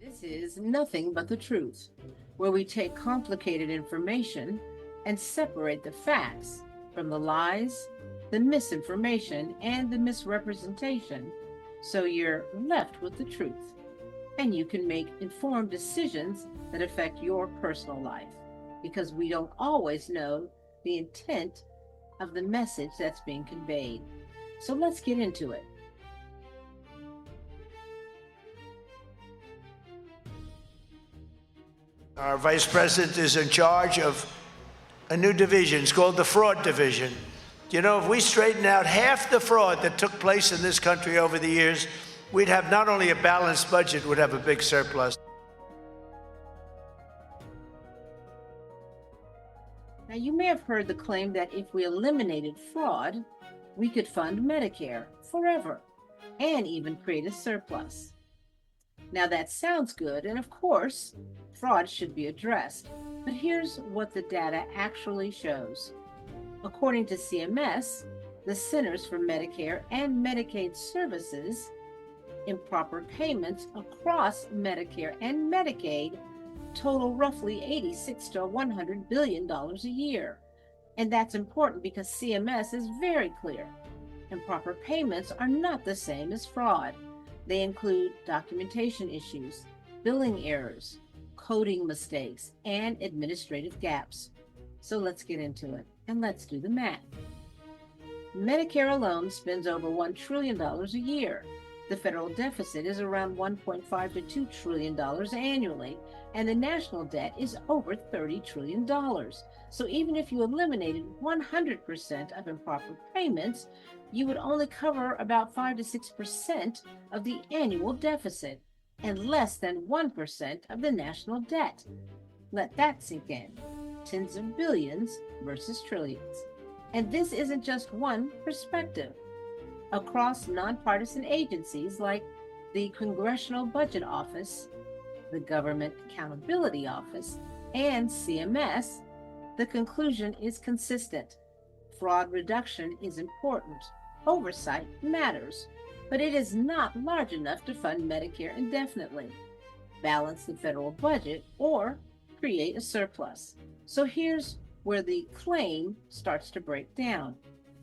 This is Nothing But the Truth, where we take complicated information and separate the facts from the lies, the misinformation, and the misrepresentation, so you're left with the truth, and you can make informed decisions that affect your personal life, because we don't always know the intent of the message that's being conveyed. So let's get into it. Our vice president is in charge of a new division. It's called the fraud division. You know, if we straighten out half the fraud that took place in this country over the years, we'd have not only a balanced budget, we'd have a big surplus. Now, you may have heard the claim that if we eliminated fraud, we could fund Medicare forever and even create a surplus. Now, that sounds good, and of course, fraud should be addressed. But here's what the data actually shows. According to CMS, the Centers for Medicare and Medicaid Services, improper payments across Medicare and Medicaid total roughly $86 to $100 billion a year. And that's important because CMS is very clear. Improper payments are not the same as fraud. They include documentation issues, billing errors, coding mistakes, and administrative gaps. So let's get into it, and let's do the math. Medicare alone spends over $1 trillion a year. The federal deficit is around $1.5 to $2 trillion annually, and the national debt is over $30 trillion. So even if you eliminated 100% of improper payments, you would only cover about 5 to 6% of the annual deficit and less than 1% of the national debt. Let that sink in. Tens of billions versus trillions. And this isn't just one perspective. Across nonpartisan agencies like the Congressional Budget Office, the Government Accountability Office, and CMS, the conclusion is consistent. Fraud reduction is important. Oversight matters, but it is not large enough to fund Medicare indefinitely, balance the federal budget, or create a surplus. So here's where the claim starts to break down.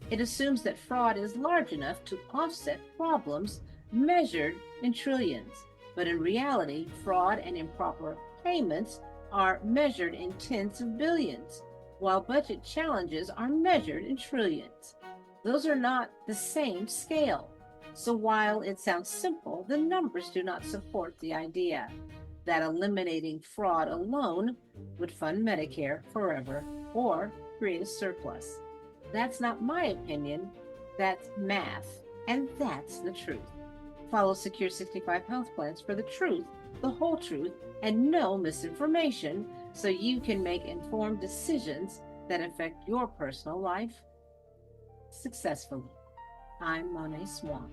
It assumes that fraud is large enough to offset problems measured in trillions. But in reality, fraud and improper payments are measured in tens of billions, while budget challenges are measured in trillions. Those are not the same scale. So while it sounds simple, the numbers do not support the idea that eliminating fraud alone would fund Medicare forever or create a surplus. That's not my opinion, that's math, and that's the truth. Follow Secure 65 Health Plans for the truth, the whole truth, and no misinformation, so you can make informed decisions that affect your personal life successfully. I'm Monet Swan.